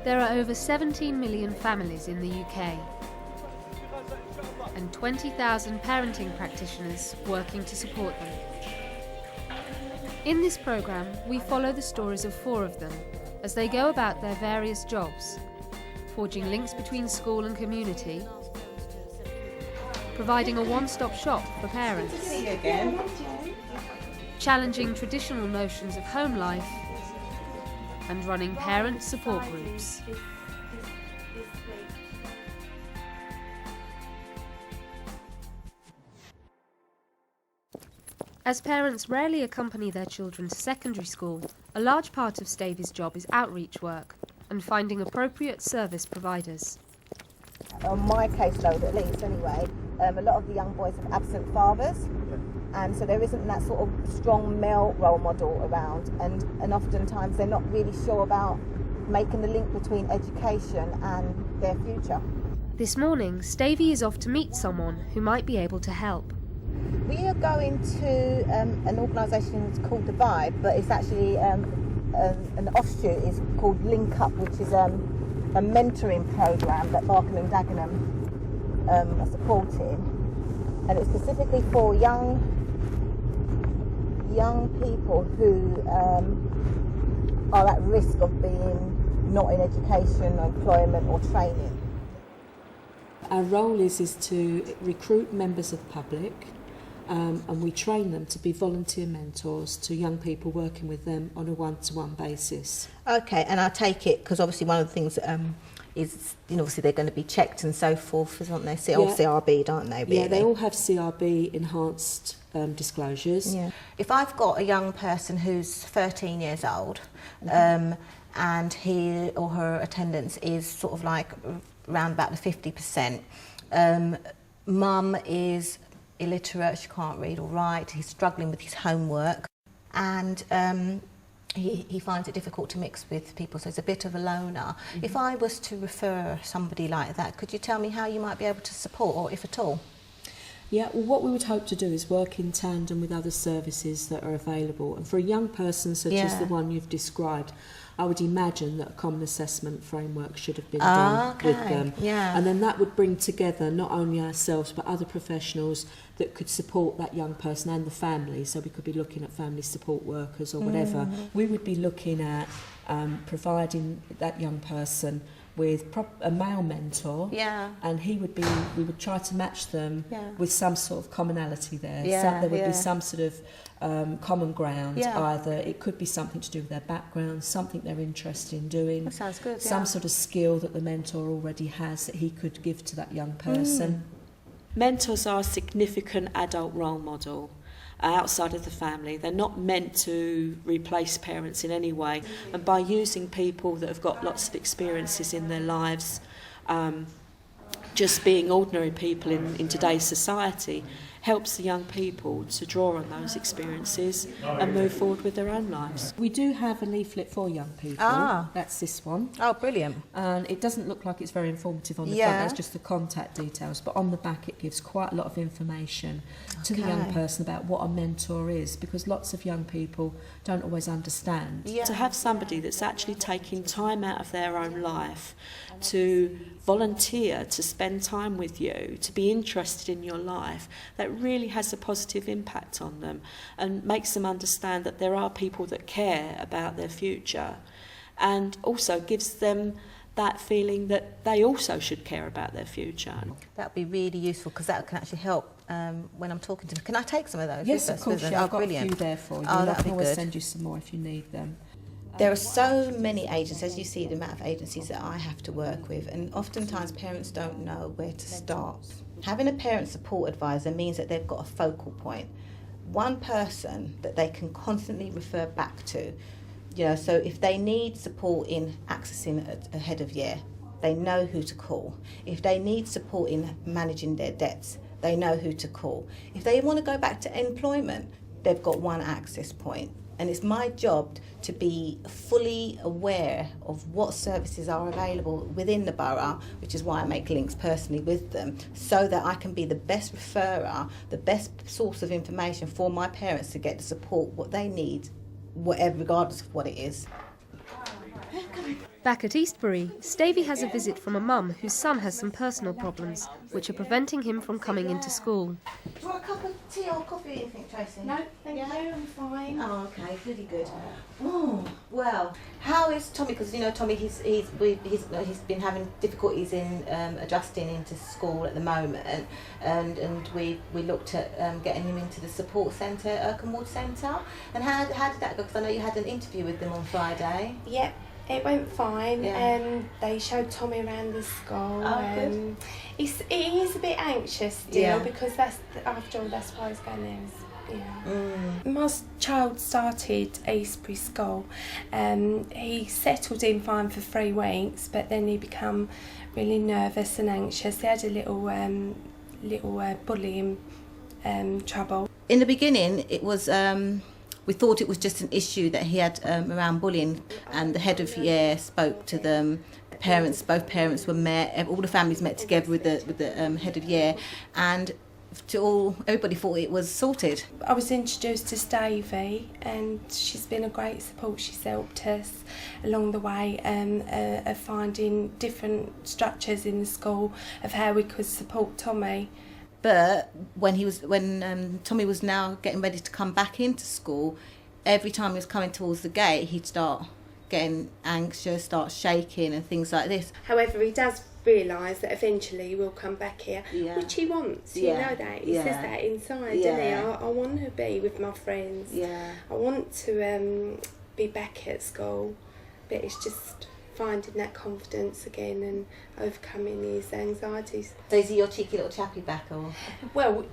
There are over 17 million families in the UK and 20,000 parenting practitioners working to support them. In this programme, we follow the stories of 4 of them as they go about their various jobs, forging links between school and community, providing a one-stop shop for parents, challenging traditional notions of home life, and running parent support groups. As parents rarely accompany their children to secondary school, a large part of Stavey's job is outreach work and finding appropriate service providers. On my caseload at least anyway, a lot of the young boys have absent fathers, and so there isn't that sort of strong male role model around, and oftentimes they're not really sure about making the link between education and their future. This morning, Stavey is off to meet someone who might be able to help. We are going to an organisation called The Vibe, but it's actually an offshoot is called Link Up, which is a mentoring programme that Barkham and Dagenham are supporting, and it's specifically for young people who are at risk of being not in education, employment or training. Our role is to recruit members of the public, and we train them to be volunteer mentors to young people working with them on a one-to-one basis. Okay, and I take it, because obviously one of the things is, obviously they're going to be checked and so forth, aren't they? All CRB, aren't they? Really? Yeah, they all have CRB enhanced disclosures. Yeah. If I've got a young person who's 13 years old, and he or her attendance is sort of like around about the 50%, mum is illiterate, she can't read or write, he's struggling with his homework, and he finds it difficult to mix with people, so he's a bit of a loner. If I was to refer somebody like that, could you tell me how you might be able to support, or if at all? Yeah, well, what we would hope to do is work in tandem with other services that are available. And for a young person such as the one you've described, I would imagine that a common assessment framework should have been done with them. Yeah. And then that would bring together not only ourselves but other professionals that could support that young person and the family. So we could be looking at family support workers or whatever. We would be looking at providing that young person with a male mentor, and we would try to match them with some sort of commonality there. There would be some sort of common ground. Either it could be something to do with their background, something they're interested in doing. That sounds good. Some sort of skill that the mentor already has that he could give to that young person. Mentors are a significant adult role model outside of the family. They're not meant to replace parents in any way, and by using people that have got lots of experiences in their lives, just being ordinary people in today's society helps the young people to draw on those experiences and move forward with their own lives. We do have a leaflet for young people. That's this one. Oh, brilliant. And it doesn't look like it's very informative on the front, that's just the contact details, but on the back it gives quite a lot of information to the young person about what a mentor is, because lots of young people don't always understand. To have somebody that's actually taking time out of their own life to volunteer, to spend time with you, to be interested in your life, that really has a positive impact on them and makes them understand that there are people that care about their future, and also gives them that feeling that they also should care about their future. That would be really useful, because that can actually help when I'm talking to them. Can I take some of those? Yes, of course. I've got brilliant. a few there for you. Oh, I that'd can be always good. send you some more if you need them. There are so many agencies, as you see the amount of agencies that I have to work with, and oftentimes parents don't know where to start. Having a parent support advisor means that they've got a focal point, one person that they can constantly refer back to. So if they need support in accessing a head of year, they know who to call. If they need support in managing their debts, they know who to call. If they want to go back to employment, they've got one access point. And it's my job to be fully aware of what services are available within the borough, which is why I make links personally with them, so that I can be the best referrer, the best source of information for my parents to get the support what they need, whatever, regardless of what it is. Back at Eastbury, Stavey has a visit from a mum whose son has some personal problems, which are preventing him from coming into school. Do you want a cup of tea or coffee, you think, Tracy? No, thank you, I'm fine. Oh, okay, really good. Oh, well, how is Tommy? Because, you know, Tommy, he's been having difficulties in adjusting into school at the moment, and we looked at getting him into the support centre, Erkenwald Centre. And how did that go? Because I know you had an interview with them on Friday. Yep. It went fine. Yeah. They showed Tommy around the school. Oh, good. He is a bit anxious still, Yeah. because after all that's why he's going there. Yeah. Mm. My child started Eastbury School. He settled in fine for 3 weeks, but then he became really nervous and anxious. He had a little bullying trouble. In the beginning, it was. We thought it was just an issue that he had around bullying, and the head of year spoke to them. Both parents were met. All the families met together with the head of year, and everybody thought it was sorted. I was introduced to Stavey, and she's been a great support. She's helped us along the way of finding different structures in the school of how we could support Tommy. But when Tommy was now getting ready to come back into school, every time he was coming towards the gate, he'd start getting anxious, start shaking and things like this. However, he does realise that eventually he will come back here, Yeah. which he wants. Yeah. You know that. He Yeah. says that inside, Yeah. doesn't he? I want to be with my friends. Yeah. I want to be back at school, but it's just finding that confidence again and overcoming his anxieties. So is he your cheeky little chappy back, or? Well,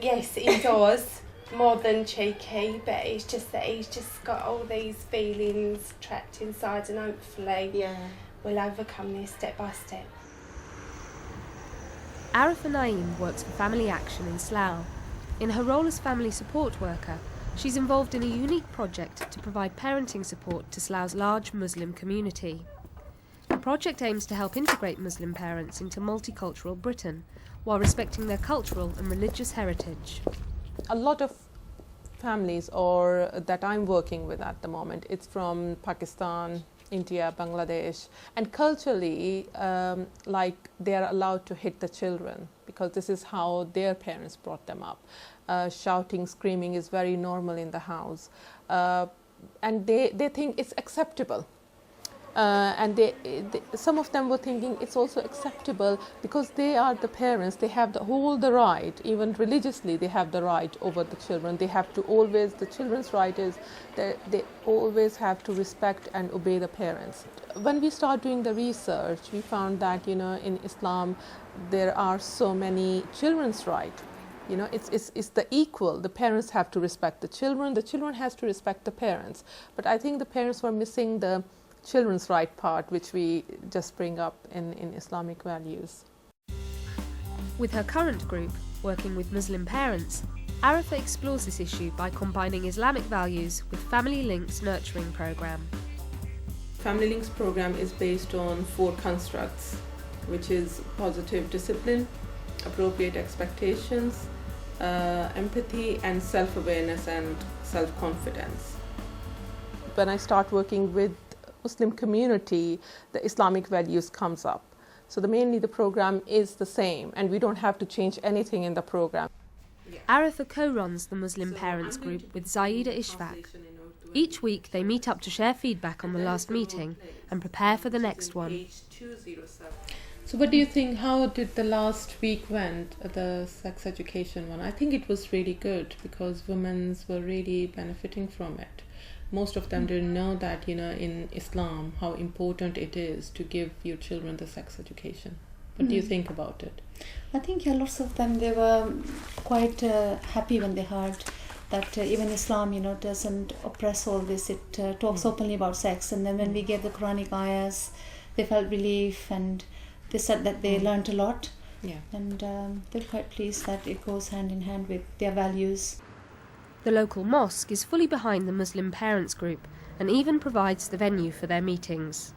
yes, he does. More than cheeky, but it's just that he's just got all these feelings trapped inside, and hopefully we'll overcome this step by step. Arifa Naeem works for Family Action in Slough. In her role as family support worker, she's involved in a unique project to provide parenting support to Slough's large Muslim community. The project aims to help integrate Muslim parents into multicultural Britain while respecting their cultural and religious heritage. A lot of families that I'm working with at the moment, it's from Pakistan, India, Bangladesh, and culturally, they are allowed to hit the children because this is how their parents brought them up. Shouting, screaming is very normal in the house, and they think it's acceptable. And some of them were thinking it's also acceptable because they are the parents. They have the right, even religiously, they have the right over the children. They have to always, the children's right is that they always have to respect and obey the parents. When we start doing the research, we found that, in Islam, there are so many children's rights. It's the equal. The parents have to respect the children has to respect the parents. But I think the parents were missing the children's right part, which we just bring up in Islamic values. With her current group, working with Muslim parents, Arifa explores this issue by combining Islamic values with Family Link's nurturing programme. Family Links program is based on 4 constructs, which is positive discipline, appropriate expectations, empathy, and self-awareness and self-confidence. When I start working with Muslim community, the Islamic values comes up. So mainly the program is the same, and we don't have to change anything in the program. Arifa co-runs the Muslim parents group with Zaida Ishfaq. Each week they meet up to share feedback on the last meeting and prepare for the next one. So what do you think, how did the last week went, the sex education one? I think it was really good because women were really benefiting from it. Most of them didn't know that, in Islam, how important it is to give your children the sex education. What do you think about it? I think lots of them, they were quite happy when they heard that even Islam, doesn't oppress all this. It talks openly about sex. And then when we gave the Quranic ayahs, they felt relief, and they said that they learnt a lot. Yeah. And they're quite pleased that it goes hand in hand with their values. The local mosque is fully behind the Muslim parents group and even provides the venue for their meetings.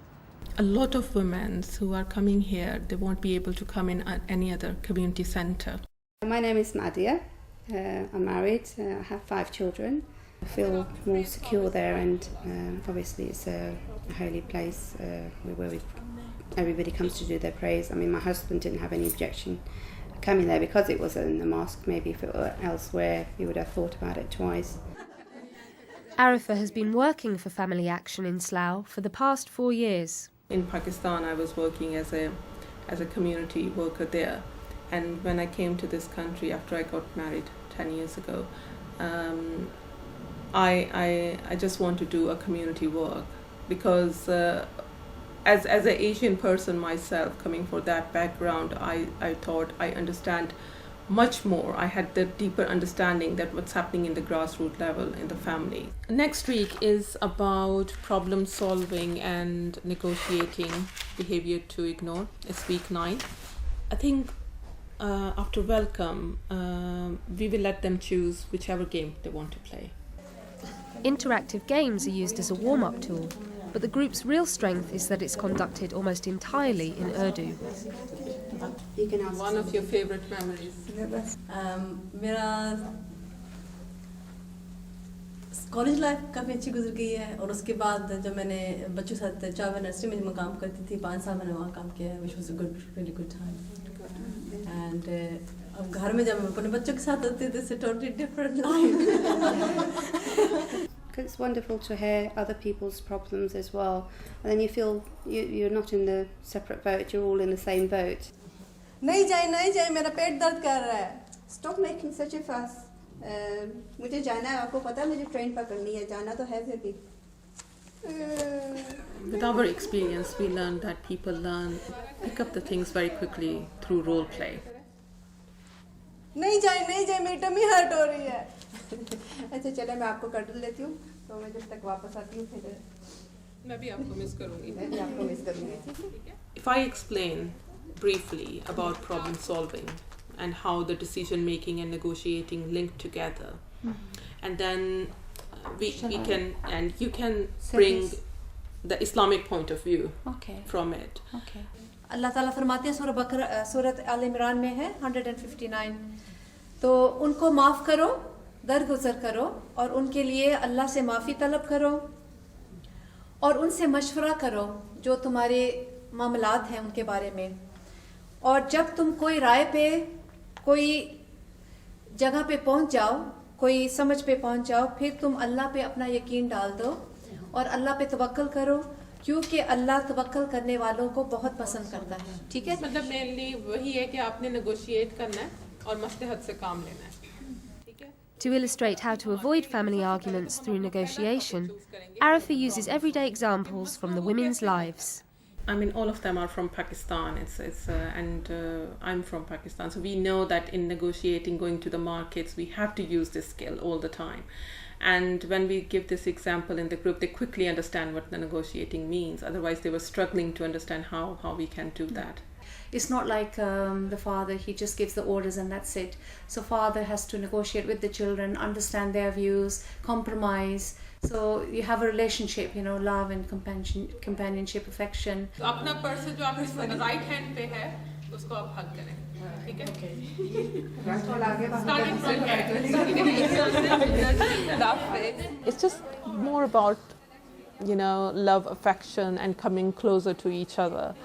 A lot of women who are coming here, they won't be able to come in at any other community centre. My name is Madia. I'm married. I have 5 children. I feel more secure there, and obviously it's a a holy place where everybody comes to do their prayers. I mean, my husband didn't have any objection coming there because it was in the mosque. Maybe if it were elsewhere, he would have thought about it twice. Arifa has been working for Family Action in Slough for the past 4 years. In Pakistan, I was working as a community worker there, and when I came to this country after I got married 10 years ago, I just want to do a community work because as an Asian person myself, coming from that background, I thought I understand much more. I had the deeper understanding that what's happening in the grassroots level in the family. Next week is about problem solving and negotiating, behavior to ignore. It's week 9. I think after welcome, we will let them choose whichever game they want to play. Interactive games are used as a warm-up tool, but the group's real strength is that it's conducted almost entirely in Urdu. You can ask One of your favorite memories? मेरा college life काफ़ी अच्छी गुजर गई है और उसके बाद जब मैंने बच्चों के साथ चावा नर्सरी में मैं काम करती थी 5 साल मैंने वहाँ काम किया है which was a really good time and अब घर में जब मैं अपने बच्चों के साथ होती थी it's a totally different life. It's wonderful to hear other people's problems as well, and then you feel you're not in the separate boat, you're all in the same boat. नहीं जाए मेरा पेट दर्द कर रहा है. Stop making such a fuss. मुझे जाना है, आपको पता है मुझे ट्रेन पकड़नी है, जाना तो है फिर भी. With our experience, we learned that people pick up the things very quickly through role play. नहीं जाए मेरी टमी हर्ट हो रही है. अच्छा चले मैं आपको कटल लेती हूँ, तो मैं जब तक वापस आती हूँ फिर मैं भी आपको मिस करूँगी. मैं भी आपको मिस करूँगी. If I explain briefly about problem solving and how the decision making and negotiating link together, and then we can and you can bring the Islamic point of view from it. Okay. अल्लाह ताला फरमाते हैं सूरत आल इमरान में है 159 तो उनको माफ़ करो दरगुजर करो और उनके लिए अल्लाह से माफ़ी तलब करो और उनसे मशवरा करो जो तुम्हारे मामलात हैं उनके बारे में और जब तुम कोई राय पे कोई जगह पे पहुंच जाओ कोई समझ पे पहुंच जाओ फिर तुम अल्लाह पे अपना यकीन डाल दो और अल्लाह पे तवक्कल करो क्योंकि अल्लाह तवक्कल करने वालों को बहुत पसंद करता है. ठीक है, मतलब मेनली वही है कि आपने नेगोशिएट करना है और मसलहत से काम लेना है. To illustrate how to avoid family arguments through negotiation, Arifa uses everyday examples from the women's lives. I mean, all of them are from Pakistan. And I'm from Pakistan, so we know that in negotiating, going to the markets, we have to use this skill all the time. And when we give this example in the group, they quickly understand what the negotiating means. Otherwise, they were struggling to understand how we can do that. It's not like the father, he just gives the orders and that's it. So father has to negotiate with the children, understand their views, compromise. So you have a relationship, love and companionship, affection. अपना person जो आपके right hand पे है, उसको आप hug करें. ठीक है? It's just more about, love, affection, and coming closer to each other.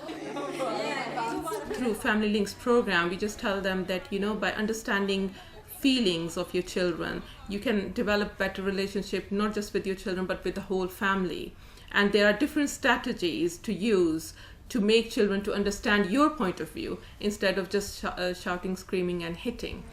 Through Family Links program, we just tell them that, by understanding feelings of your children, you can develop better relationship, not just with your children, but with the whole family. And there are different strategies to use to make children to understand your point of view instead of just shouting, screaming, and hitting.